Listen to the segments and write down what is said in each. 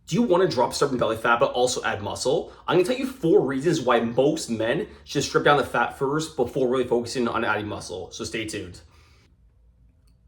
Do you want to drop stubborn belly fat but also add muscle? I'm going to tell you 4 reasons why most men should strip down the fat first before really focusing on adding muscle. So stay tuned.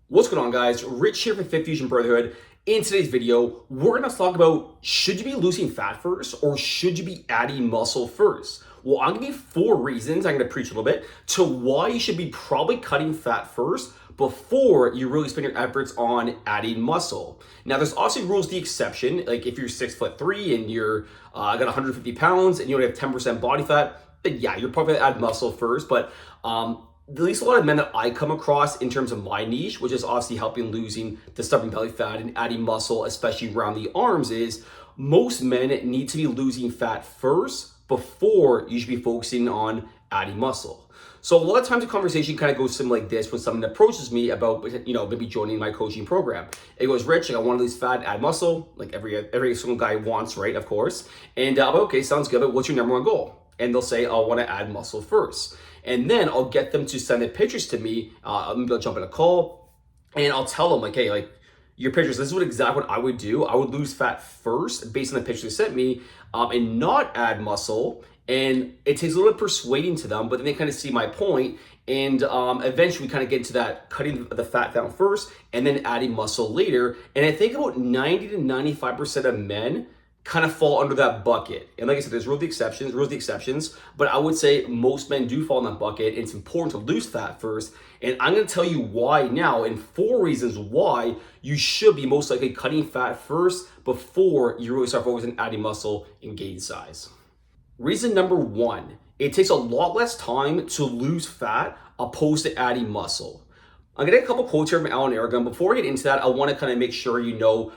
What's going on, guys? Rich here for Fit Fusion Brotherhood. In today's video, we're going to talk about, should you be losing fat first or should you be adding muscle first? Well, I'm going to give you 4 reasons, I'm going to preach a little bit, to why you should be probably cutting fat first before you really spend your efforts on adding muscle. Now, there's also rules the exception, like if you're 6'3" and you're got 150 pounds and you only have 10% body fat, then yeah, you're probably gonna add muscle first. But at least a lot of men that I come across in terms of my niche, which is obviously helping losing the stubborn belly fat and adding muscle, especially around the arms, is most men need to be losing fat first before you should be focusing on adding muscle. So a lot of times the conversation kind of goes something like this when someone approaches me about, maybe joining my coaching program. It goes, Rich, I want to lose fat, add muscle, like every single guy wants, right? Of course. And I'm like, okay, sounds good, but what's your number one goal? And they'll say, I want to add muscle first. And then I'll get them to send the pictures to me. Maybe I'll jump in a call and I'll tell them like, hey, like your pictures, this is exactly what I would do. I would lose fat first based on the pictures they sent me and not add muscle. And it takes a little bit persuading to them, but then they kind of see my point. And eventually we kind of get into that cutting the fat down first and then adding muscle later. And I think about 90 to 95% of men kind of fall under that bucket. And like I said, there's rules the exceptions, but I would say most men do fall in that bucket. And it's important to lose fat first. And I'm going to tell you why now, and 4 reasons why you should be most likely cutting fat first before you really start focusing on adding muscle and gain size. Reason number 1, it takes a lot less time to lose fat opposed to adding muscle. I'm gonna get a couple quotes here from Alan Aragon. Before I get into that, I wanna kind of make sure you know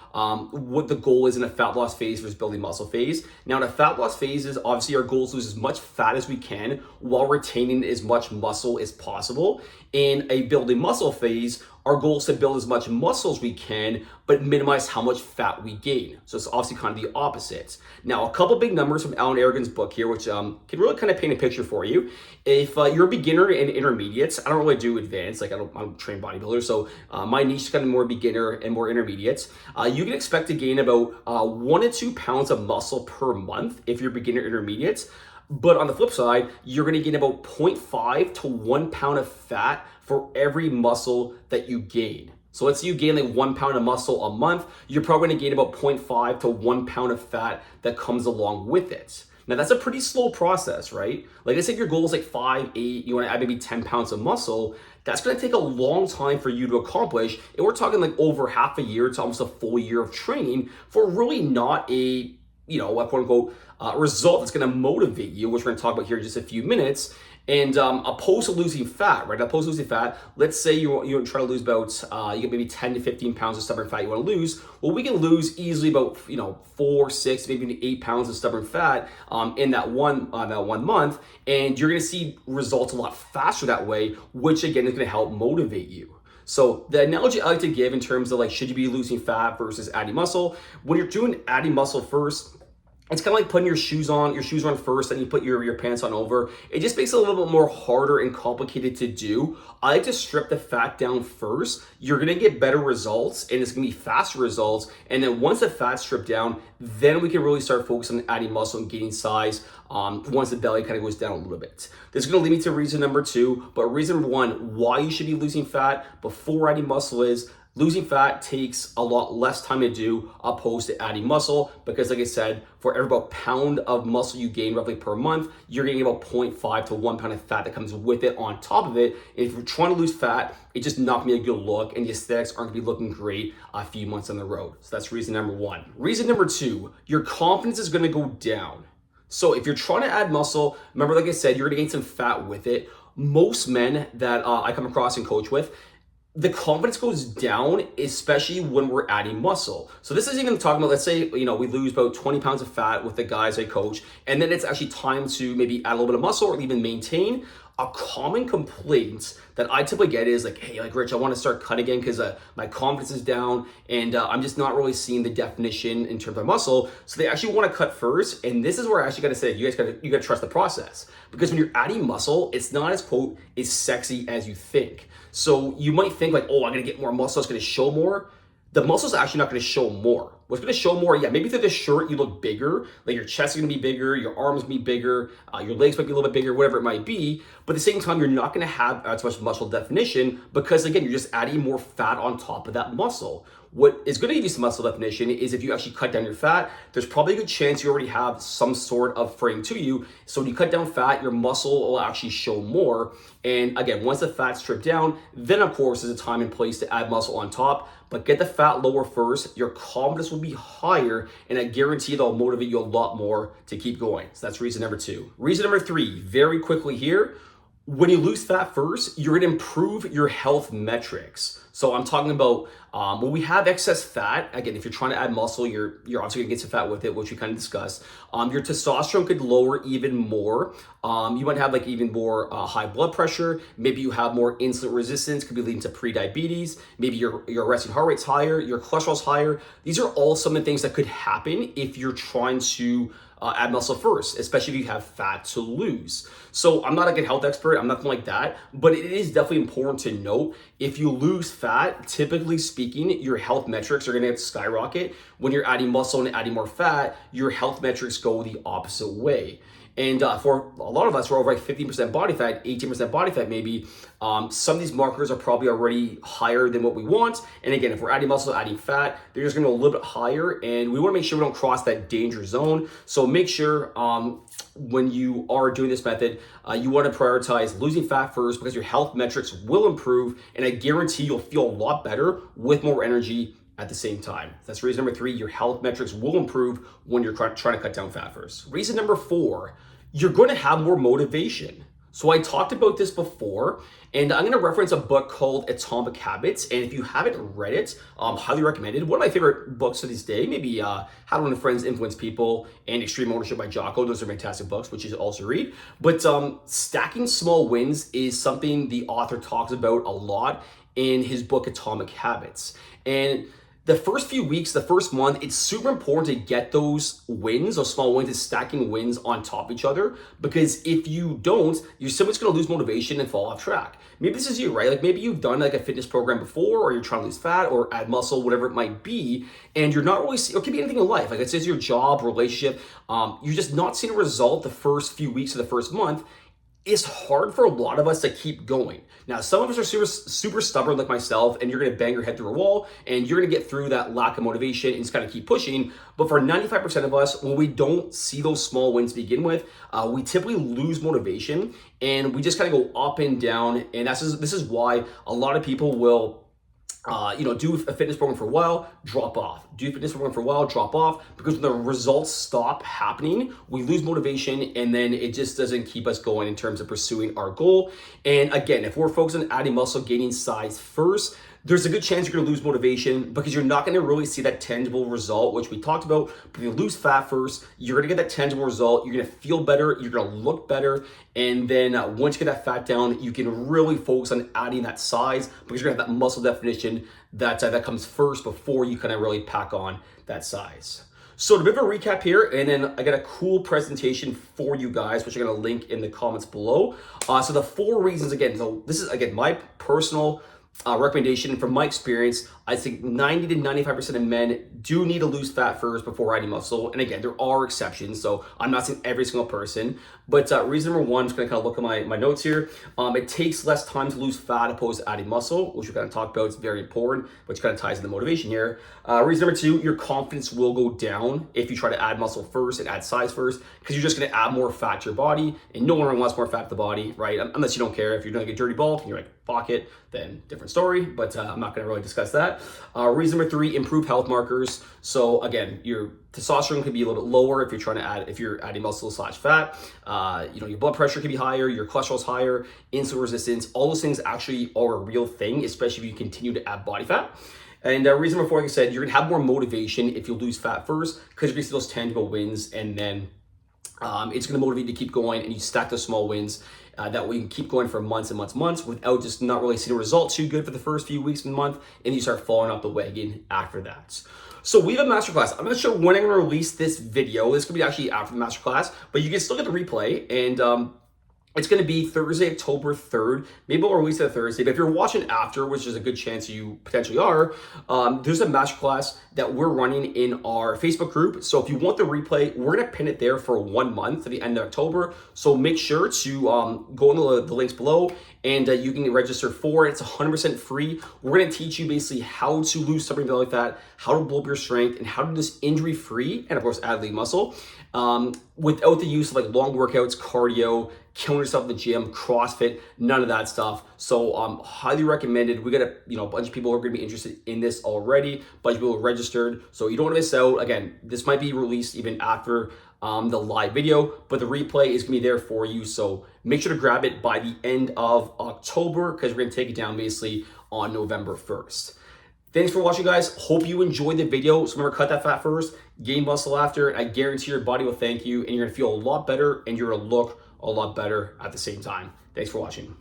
what the goal is in a fat loss phase versus building muscle phase. Now in a fat loss phase is obviously our goal is to lose as much fat as we can while retaining as much muscle as possible. In a building muscle phase, our goal is to build as much muscle as we can, but minimize how much fat we gain. So it's obviously kind of the opposite. Now, a couple big numbers from Alan Aragon's book here, which can really kind of paint a picture for you. If you're a beginner in intermediates, I don't really do advanced, like I don't train bodybuilders, so my niche is kind of more beginner and more intermediates. You can expect to gain about 1 to 2 pounds of muscle per month if you're beginner intermediates. But on the flip side, you're gonna gain about 0.5 to 1 pound of fat for every muscle that you gain. So let's say you gain like 1 pound of muscle a month, you're probably gonna gain about 0.5 to 1 pound of fat that comes along with it. Now that's a pretty slow process, right? Like I said, your goal is like 5, 8, you wanna add maybe 10 pounds of muscle. That's gonna take a long time for you to accomplish. And we're talking like over half a year to almost a full year of training for really not a a quote unquote result that's going to motivate you, which we're going to talk about here in just a few minutes. And opposed to losing fat, right? Opposed to losing fat, let's say you try to lose about, you get maybe 10 to 15 pounds of stubborn fat you want to lose. Well, we can lose easily about, 4, 6, maybe 8 pounds of stubborn fat in that one month. And you're going to see results a lot faster that way, which again is going to help motivate you. So the analogy I like to give in terms of like, should you be losing fat versus adding muscle? When you're doing adding muscle first, it's kind of like putting your shoes on first, then you put your pants on over. It just makes it a little bit more harder and complicated to do. I like to strip the fat down first. You're gonna get better results and it's gonna be faster results. And then once the fat's stripped down, then we can really start focusing on adding muscle and gaining size once the belly kind of goes down a little bit. This is gonna lead me to reason number 2, but reason number 1, why you should be losing fat before adding muscle is, losing fat takes a lot less time to do opposed to adding muscle because like I said, for every about pound of muscle you gain roughly per month, you're getting about 0.5 to 1 pound of fat that comes with it on top of it. And if you're trying to lose fat, it's just not gonna be a good look and the aesthetics aren't gonna be looking great a few months on the road. So that's reason number 1. Reason number 2, your confidence is gonna go down. So if you're trying to add muscle, remember like I said, you're gonna gain some fat with it. Most men that I come across and coach with, the confidence goes down, especially when we're adding muscle. So this is even talking about, let's say, we lose about 20 pounds of fat with the guys I coach, and then it's actually time to maybe add a little bit of muscle or even maintain. A common complaint that I typically get is like, hey, like Rich, I want to start cutting again because my confidence is down and I'm just not really seeing the definition in terms of muscle. So they actually want to cut first. And this is where I actually got to say, you got to trust the process, because when you're adding muscle, it's not as quote, as sexy as you think. So you might think like, oh, I'm going to get more muscle, it's going to show more. the muscle's actually not going to show more. What's going to show more, yeah, maybe through the shirt you look bigger, like your chest is going to be bigger, your arms going to be bigger, your legs might be a little bit bigger, whatever it might be. But at the same time, you're not going to have as much muscle definition because, again, you're just adding more fat on top of that muscle. What is going to give you some muscle definition is if you actually cut down your fat, there's probably a good chance you already have some sort of frame to you. So when you cut down fat, your muscle will actually show more. And again, once the fat's stripped down, then of course there's a time and place to add muscle on top. But get the fat lower first, your confidence will be higher, and I guarantee that'll motivate you a lot more to keep going. So that's reason number 2. Reason number 3, very quickly here, when you lose fat first, you're gonna improve your health metrics. So I'm talking about when we have excess fat, again, if you're trying to add muscle, you're obviously gonna get some fat with it, which we kind of discussed. Your testosterone could lower even more. You might have like even more high blood pressure. Maybe you have more insulin resistance, could be leading to pre-diabetes. Maybe your resting heart rate's higher, your cholesterol's higher. These are all some of the things that could happen if you're trying to add muscle first, especially if you have fat to lose. So I'm not like a health expert, I'm nothing like that, but it is definitely important to note if you lose fat, typically speaking, your health metrics are gonna skyrocket. When you're adding muscle and adding more fat, your health metrics go the opposite way. And for a lot of us, we're over like 15% body fat, 18% body fat maybe. Some of these markers are probably already higher than what we want. And again, if we're adding muscle, adding fat, they're just gonna go a little bit higher. And we wanna make sure we don't cross that danger zone. So make sure when you are doing this method, you wanna prioritize losing fat first because your health metrics will improve. And I guarantee you'll feel a lot better with more energy at the same time. That's reason number 3, your health metrics will improve when you're trying to cut down fat first. Reason number 4, you're gonna have more motivation. So I talked about this before, and I'm gonna reference a book called Atomic Habits. And if you haven't read it, highly recommended. One of my favorite books to this day, maybe How to Win Friends, Influence People, and Extreme Ownership by Jocko. Those are fantastic books, which you should also read. But stacking small wins is something the author talks about a lot in his book, Atomic Habits. And the first few weeks, the first month, it's super important to get those wins, those small wins, and stacking wins on top of each other. Because if you don't, you're simply just gonna lose motivation and fall off track. Maybe this is you, right? Like maybe you've done like a fitness program before, or you're trying to lose fat or add muscle, whatever it might be, and you're not really, or it could be anything in life. Like it says your job, relationship, you're just not seeing a result the first few weeks of the first month. It's hard for a lot of us to keep going. Now, some of us are super stubborn like myself, and you're gonna bang your head through a wall, and you're gonna get through that lack of motivation and just kind of keep pushing. But for 95% of us, when we don't see those small wins to begin with, we typically lose motivation, and we just kind of go up and down. And this is why a lot of people will do a fitness program for a while, drop off. Do a fitness program for a while, drop off, because when the results stop happening, we lose motivation, and then it just doesn't keep us going in terms of pursuing our goal. And again, if we're focused on adding muscle, gaining size first, there's a good chance you're gonna lose motivation because you're not gonna really see that tangible result, which we talked about. But if you lose fat first, you're gonna get that tangible result. You're gonna feel better, you're gonna look better. And then once you get that fat down, you can really focus on adding that size because you're gonna have that muscle definition that comes first before you kind of really pack on that size. So a bit of a recap here, and then I got a cool presentation for you guys, which I'm gonna link in the comments below. So the 4 reasons, again, so this is, again, my personal recommendation from my experience. I think 90 to 95% of men do need to lose fat first before adding muscle. And again, there are exceptions, so I'm not saying every single person. But reason number 1, I'm just gonna kind of look at my notes here. It takes less time to lose fat opposed to adding muscle, which we're gonna talk about. It's very important, which kind of ties into the motivation here. Reason number 2, your confidence will go down if you try to add muscle first and add size first, because you're just gonna add more fat to your body, and no one wants more fat to the body, right? Unless you don't care. If you're doing a dirty bulk and you're like, fuck it, then different story, but I'm not gonna really discuss that. Reason number 3, improve health markers. So again, your testosterone could be a little bit lower if you're adding muscle / fat. Your blood pressure could be higher, your cholesterol's higher, insulin resistance. All those things actually are a real thing, especially if you continue to add body fat. And reason number 4, like I said, you're gonna have more motivation if you lose fat first, because you're gonna see those tangible wins, and then it's gonna motivate you to keep going, and you stack those small wins. That way you can keep going for months and months without just not really seeing a result too good for the first few weeks and month, and you start falling off the wagon after that. So we have a masterclass. I'm not sure when I'm gonna release this video. This could be actually after the masterclass, but you can still get the replay. And It's going to be Thursday, October 3rd. Maybe we'll release it Thursday, but if you're watching after, which is a good chance you potentially are, there's a masterclass that we're running in our Facebook group. So if you want the replay, we're going to pin it there for 1 month to the end of October. So make sure to go in the links below and you can register for it. It's 100% free. We're going to teach you basically how to lose stubborn belly fat, how to blow up your strength, and how to do this injury-free, and of course, add lean muscle without the use of like long workouts, cardio, killing yourself in the gym, CrossFit, none of that stuff. So highly recommended. We got a bunch of people who are going to be interested in this already, a bunch of people registered. So you don't want to miss out. Again, this might be released even after the live video, but the replay is going to be there for you. So make sure to grab it by the end of October because we're going to take it down basically on November 1st. Thanks for watching, guys. Hope you enjoyed the video. So remember, cut that fat first, gain muscle after. I guarantee your body will thank you, and you're gonna feel a lot better, and you're gonna look a lot better at the same time. Thanks for watching.